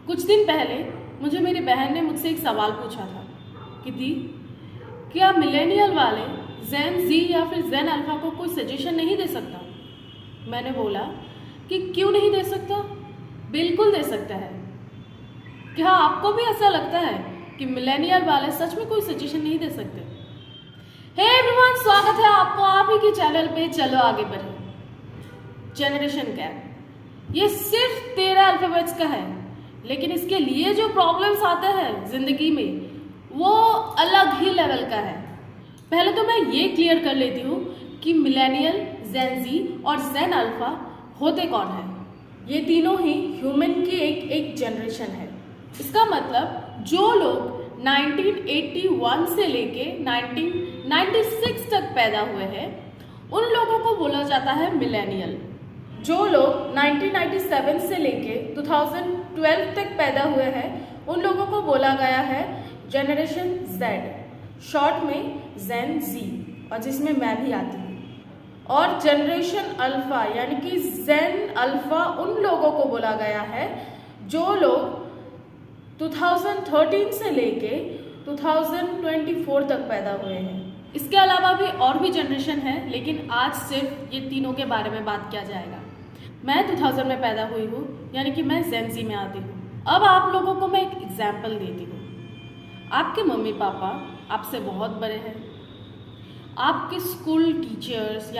कुछ दिन पहले मुझे मेरी बहन ने मुझसे एक सवाल पूछा था कि दी, क्या मिलेनियल वाले जेन जी या फिर जेन अल्फा को कोई सजेशन नहीं दे सकता? मैंने बोला कि क्यों नहीं दे सकता, बिल्कुल दे सकता है। क्या आपको भी ऐसा लगता है कि मिलेनियल वाले सच में कोई सजेशन नहीं दे सकते? हे एवरीवन, स्वागत है आपको आप ही के चैनल पे चलो आगे बढ़े। जनरेशन गैप ये सिर्फ 13 अल्फाबेट्स का है, लेकिन इसके लिए जो प्रॉब्लम्स आते हैं जिंदगी में वो अलग ही लेवल का है। पहले तो मैं ये क्लियर कर लेती हूँ कि मिलेनियल, जेन जी और जेन अल्फा होते कौन है। ये तीनों ही ह्यूमन की एक जनरेशन है। इसका मतलब जो लोग 1981 से लेके 1996 तक पैदा हुए हैं उन लोगों को बोला जाता है मिलेनियल। जो लोग 1997 से लेके 2012 तक पैदा हुए हैं उन लोगों को बोला गया है जनरेशन जेड, शॉर्ट में जेन जी, और जिसमें मैं भी आती हूँ। और जनरेशन अल्फा यानी कि जेन अल्फा उन लोगों को बोला गया है जो लोग 2013 से लेके 2024 तक पैदा हुए हैं। इसके अलावा भी और भी जनरेशन है, लेकिन आज सिर्फ ये तीनों के बारे में बात किया जाएगा। मैं 2000 में पैदा हुई हूँ, यानी कि मैं जेन जी में आती हूँ। अब आप लोगों को मैं एक एग्जाम्पल देती हूँ। आपके मम्मी पापा आपसे बहुत बड़े हैं, आपके स्कूल टीचर्स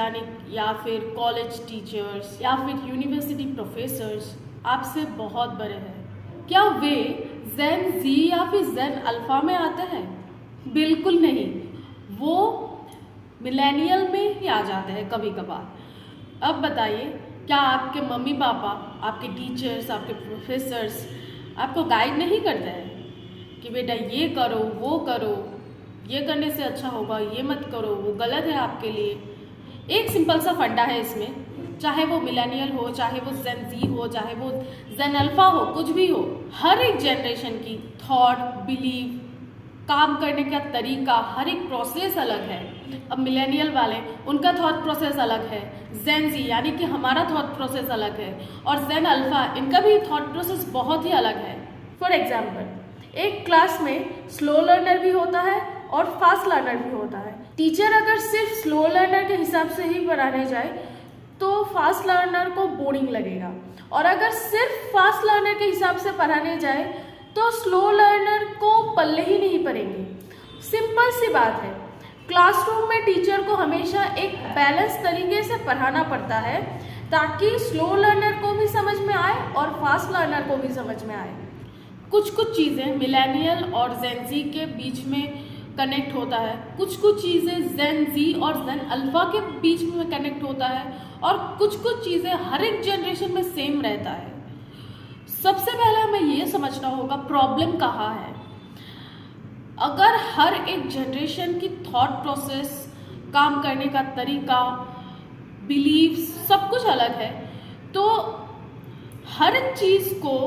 या फिर कॉलेज टीचर्स या फिर यूनिवर्सिटी प्रोफेसर्स आपसे बहुत बड़े हैं। क्या वे जेन जी या फिर जेन अल्फा में आते हैं? बिल्कुल नहीं, वो मिलेनियल में ही आ जाते हैं कभी कभार। अब बताइए, क्या आपके मम्मी पापा, आपके टीचर्स, आपके प्रोफेसर्स आपको गाइड नहीं करते हैं कि बेटा ये करो, वो करो, ये करने से अच्छा होगा, ये मत करो, वो गलत है आपके लिए? एक सिंपल सा फंडा है इसमें, चाहे वो मिलेनियल हो, चाहे वो जेन जी हो, चाहे वो जेन अल्फा हो, कुछ भी हो, हर एक जनरेशन की थॉट, बिलीव, काम करने का तरीका, हर एक प्रोसेस अलग है। अब मिलेनियल वाले, उनका थॉट प्रोसेस अलग है, जेन जी यानी कि हमारा थॉट प्रोसेस अलग है, और जेन अल्फा इनका भी थॉट प्रोसेस बहुत ही अलग है। फॉर एग्जाम्पल, एक क्लास में स्लो लर्नर भी होता है और फास्ट लर्नर भी होता है। टीचर अगर सिर्फ स्लो लर्नर के हिसाब से ही पढ़ाने जाए तो फास्ट लर्नर को बोरिंग लगेगा, और अगर सिर्फ फास्ट लर्नर के हिसाब से पढ़ाने जाए तो स्लो लर्नर को पल्ले ही नहीं पड़ेंगे। सिंपल सी बात है, क्लासरूम में टीचर को हमेशा एक बैलेंस तरीके से पढ़ाना पड़ता है ताकि स्लो लर्नर को भी समझ में आए और फास्ट लर्नर को भी समझ में आए। कुछ चीज़ें मिलेनियल और जेन जी के बीच में कनेक्ट होता है, कुछ चीज़ें जेन जी और जेन अल्फा के बीच में कनेक्ट होता है, और कुछ चीज़ें हर एक जनरेशन में सेम रहता है। सबसे पहले हमें ये समझना होगा प्रॉब्लम कहाँ है। अगर हर एक जनरेशन की थॉट प्रोसेस, काम करने का तरीका, बिलीव्स सब कुछ अलग है, तो हर चीज़ को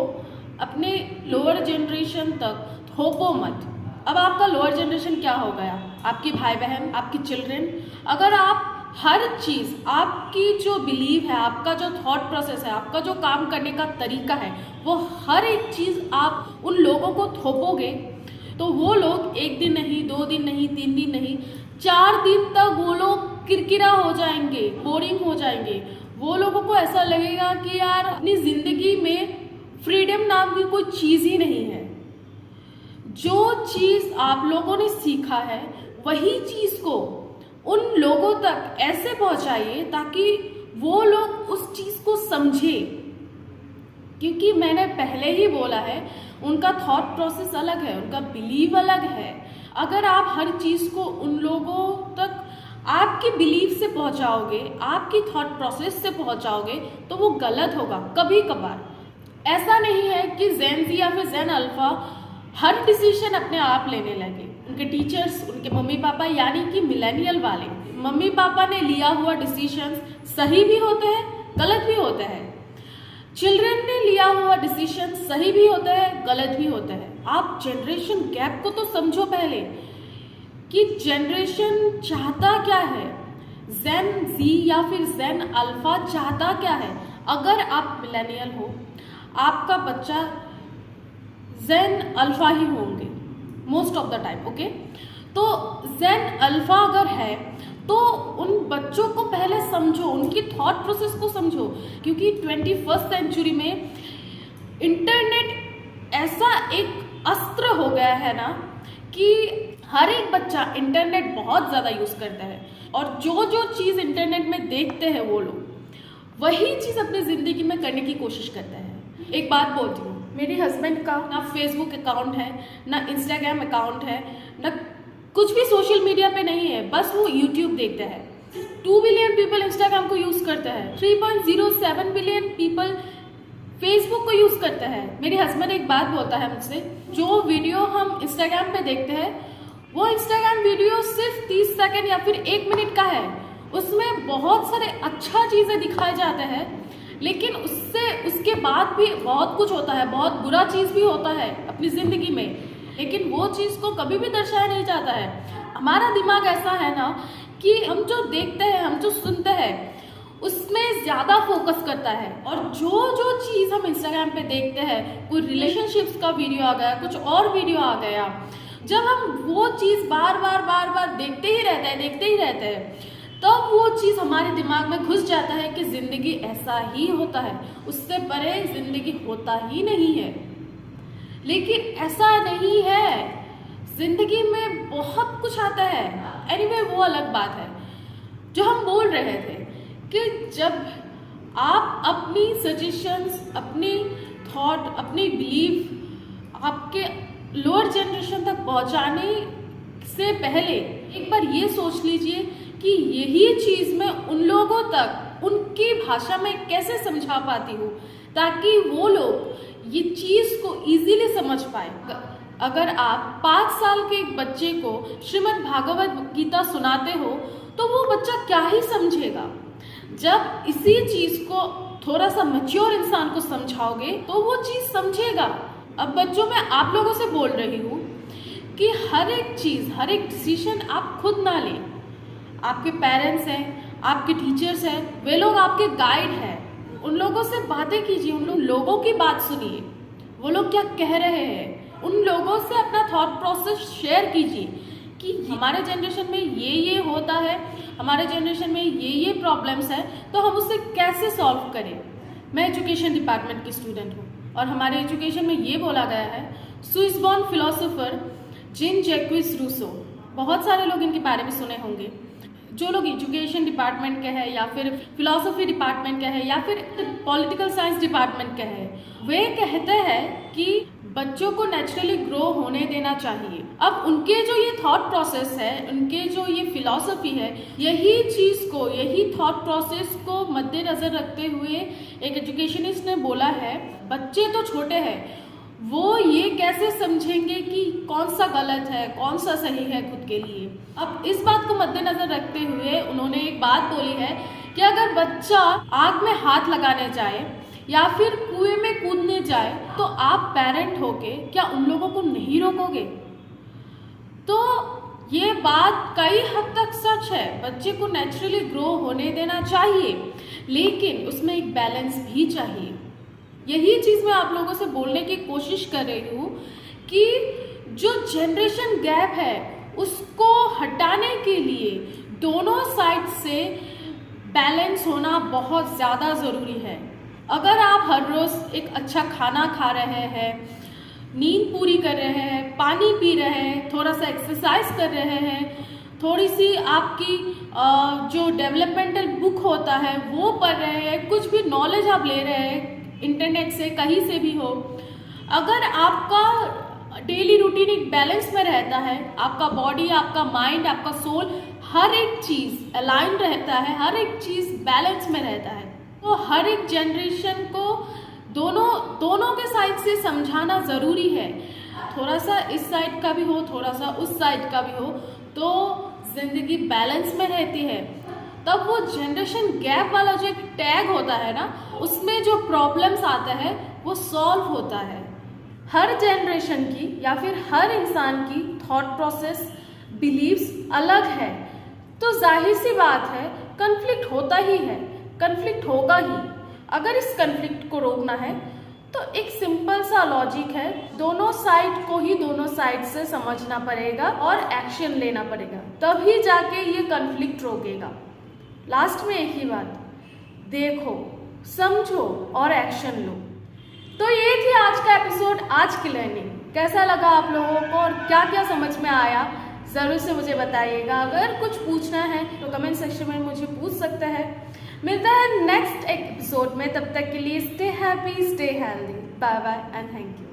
अपने लोअर जनरेशन तक थोपो मत। अब आपका लोअर जनरेशन क्या हो गया? आपके भाई बहन, आपके चिल्ड्रन। अगर आप हर चीज़, आपकी जो बिलीव है, आपका जो थॉट प्रोसेस है, आपका जो काम करने का तरीका है, वो हर एक चीज़ आप उन लोगों को थोपोगे तो वो लोग 1 दिन नहीं, 2 दिन नहीं, 3 दिन नहीं, 4 दिन तक वो लोग किरकिरा हो जाएंगे, बोरिंग हो जाएंगे। वो लोगों को ऐसा लगेगा कि यार अपनी ज़िंदगी में फ्रीडम नाम की कोई चीज़ ही नहीं है। जो चीज़ आप लोगों ने सीखा है वही चीज़ को उन लोगों तक ऐसे पहुंचाइए ताकि वो लोग उस चीज़ को समझे, क्योंकि मैंने पहले ही बोला है उनका थॉट प्रोसेस अलग है, उनका बिलीव अलग है। अगर आप हर चीज़ को उन लोगों तक आपकी बिलीव से पहुंचाओगे, आपकी थॉट प्रोसेस से पहुंचाओगे, तो वो गलत होगा कभी कभार। ऐसा नहीं है कि जेन जी या फिर जेन अल्फा हर डिसीजन अपने आप लेने लगे। उनके टीचर्स, उनके मम्मी पापा यानी कि मिलेनियल वाले मम्मी पापा ने लिया हुआ डिसीजन सही भी होते हैं, गलत भी होते हैं। चिल्ड्रन ने लिया हुआ डिसीजन सही भी होता है, गलत भी होता है। आप जनरेशन गैप को तो समझो पहले कि जनरेशन चाहता क्या है, जेन जी या फिर जेन अल्फा चाहता क्या है। अगर आप मिलेनियल हो, आपका बच्चा जेन अल्फा ही होंगे most of the time. Okay, तो जेन अल्फा अगर है तो उन बच्चों को पहले समझो, उनकी थॉट प्रोसेस को समझो, क्योंकि 21st सेंचुरी में इंटरनेट ऐसा एक अस्त्र हो गया है ना कि हर एक बच्चा इंटरनेट बहुत ज़्यादा यूज़ करता है, और जो जो चीज़ इंटरनेट में देखते हैं वो लोग वही चीज़ अपनी ज़िंदगी में करने की कोशिश करते हैं। एक बात बोलती हूँ, मेरे हस्बैंड का ना फेसबुक अकाउंट है, ना इंस्टाग्राम अकाउंट है, ना कुछ भी सोशल मीडिया पे नहीं है, बस वो यूट्यूब देखते हैं। 2 बिलियन पीपल इंस्टाग्राम को यूज़ करते हैं, 3.07 बिलियन पीपल फेसबुक को यूज़ करते हैं। मेरे हस्बैंड एक बात बोलता है मुझसे, जो वीडियो हम इंस्टाग्राम पे देखते हैं वो इंस्टाग्राम वीडियो सिर्फ 30 सेकंड या फिर 1 मिनट का है, उसमें बहुत सारे अच्छा चीज़ें दिखाए जाते हैं, लेकिन उसके बाद भी बहुत कुछ होता है, बहुत बुरा चीज़ भी होता है अपनी ज़िंदगी में, लेकिन वो चीज़ को कभी भी दर्शाया नहीं जाता है। हमारा दिमाग ऐसा है ना कि हम जो देखते हैं, हम जो सुनते हैं उसमें ज़्यादा फोकस करता है, और जो जो चीज़ हम इंस्टाग्राम पे देखते हैं, कोई रिलेशनशिप्स का वीडियो आ गया, कुछ और वीडियो आ गया, जब हम वो चीज़ बार बार देखते ही रहते हैं तब वो चीज़ हमारे दिमाग में घुस जाता है कि ज़िंदगी ऐसा ही होता है, उससे परे ज़िंदगी होता ही नहीं है। लेकिन ऐसा नहीं है, ज़िंदगी में बहुत कुछ आता है। एनीवे वो अलग बात है। जो हम बोल रहे थे कि जब आप अपनी सजेशंस, अपनी थॉट, अपनी बिलीफ आपके लोअर जनरेशन तक पहुंचाने से पहले एक बार ये सोच लीजिए कि यही चीज़ मैं उन लोगों तक उनकी भाषा में कैसे समझा पाती हूँ ताकि वो लोग ये चीज़ को इजीली समझ पाए। अगर आप 5 साल के एक बच्चे को श्रीमद् भागवत गीता सुनाते हो तो वो बच्चा क्या ही समझेगा। जब इसी चीज़ को थोड़ा सा मैच्योर इंसान को समझाओगे तो वो चीज़ समझेगा। अब बच्चों, मैं आप लोगों से बोल रही हूँ कि हर एक चीज़, हर एक डिसीजन आप खुद ना लें। आपके पेरेंट्स हैं, आपके टीचर्स हैं, वे लोग आपके गाइड हैं, उन लोगों से बातें कीजिए, उन लोगों की बात सुनिए, वो लोग क्या कह रहे हैं, उन लोगों से अपना थॉट प्रोसेस शेयर कीजिए कि हमारे जनरेशन में ये होता है, हमारे जनरेशन में ये प्रॉब्लम्स हैं, तो हम उससे कैसे सॉल्व करें। मैं एजुकेशन डिपार्टमेंट की स्टूडेंट हूँ और हमारे एजुकेशन में ये बोला गया है, Swiss born philosopher Jean Jacques Rousseau, बहुत सारे लोग इनके बारे में सुने होंगे। जो लोग एजुकेशन डिपार्टमेंट के हैं या फिर फिलॉसफी डिपार्टमेंट के हैं या फिर पॉलिटिकल साइंस डिपार्टमेंट के हैं, वे कहते हैं कि बच्चों को नेचुरली ग्रो होने देना चाहिए। अब उनके जो ये थॉट प्रोसेस है, उनके जो ये फिलॉसफी है, यही चीज़ को, यही थॉट प्रोसेस को मद्देनज़र रखते हुए एक एजुकेशनिस्ट ने बोला है, बच्चे तो छोटे हैं, वो ये कैसे समझेंगे कि कौन सा गलत है, कौन सा सही है खुद के लिए। अब इस बात को मद्देनजर रखते हुए उन्होंने एक बात बोली है कि अगर बच्चा आग में हाथ लगाने जाए या फिर कुएं में कूदने जाए तो आप पेरेंट होके क्या उन लोगों को नहीं रोकोगे। तो ये बात कई हद तक सच है, बच्चे को नेचुरली ग्रो होने देना चाहिए, लेकिन उसमें एक बैलेंस भी चाहिए। यही चीज़ मैं आप लोगों से बोलने की कोशिश कर रही हूँ कि जो जनरेशन गैप है उसको हटाने के लिए दोनों साइड से बैलेंस होना बहुत ज़्यादा ज़रूरी है। अगर आप हर रोज़ एक अच्छा खाना खा रहे हैं, नींद पूरी कर रहे हैं, पानी पी रहे हैं, थोड़ा सा एक्सरसाइज कर रहे हैं, थोड़ी सी आपकी जो डेवलपमेंटल बुक होता है वो पढ़ रहे हैं, कुछ भी नॉलेज आप ले रहे हैं इंटरनेट से, कहीं से भी हो, अगर आपका डेली रूटीन एक बैलेंस में रहता है, आपका बॉडी, आपका माइंड, आपका सोल, हर एक चीज़ अलाइन रहता है, हर एक चीज़ बैलेंस में रहता है, तो हर एक जनरेशन को दोनों के साइड से समझाना ज़रूरी है। थोड़ा सा इस साइड का भी हो, थोड़ा सा उस साइड का भी हो, तो ज़िंदगी बैलेंस में रहती है। तब वो जनरेशन गैप वाला जो एक टैग होता है ना, उसमें जो प्रॉब्लम्स आते हैं वो सॉल्व होता है। हर जनरेशन की या फिर हर इंसान की थॉट प्रोसेस, बिलीव्स अलग है, तो जाहिर सी बात है कन्फ्लिक्ट होता ही है, कन्फ्लिक्ट होगा ही। अगर इस कन्फ्लिक्ट को रोकना है तो एक सिंपल सा लॉजिक है, दोनों साइड को ही दोनों साइड से समझना पड़ेगा और एक्शन लेना पड़ेगा, तभी जाके ये कॉन्फ्लिक्ट रोकेगा। लास्ट में एक ही बात, देखो, समझो और एक्शन लो। तो ये थी आज का एपिसोड, आज की लर्निंग। कैसा लगा आप लोगों को और क्या क्या समझ में आया, ज़रूर से मुझे बताइएगा। अगर कुछ पूछना है तो कमेंट सेक्शन में मुझे पूछ सकते हैं। मिलता है नेक्स्ट एपिसोड में, तब तक के लिए stay happy, stay healthy, bye bye and thank you.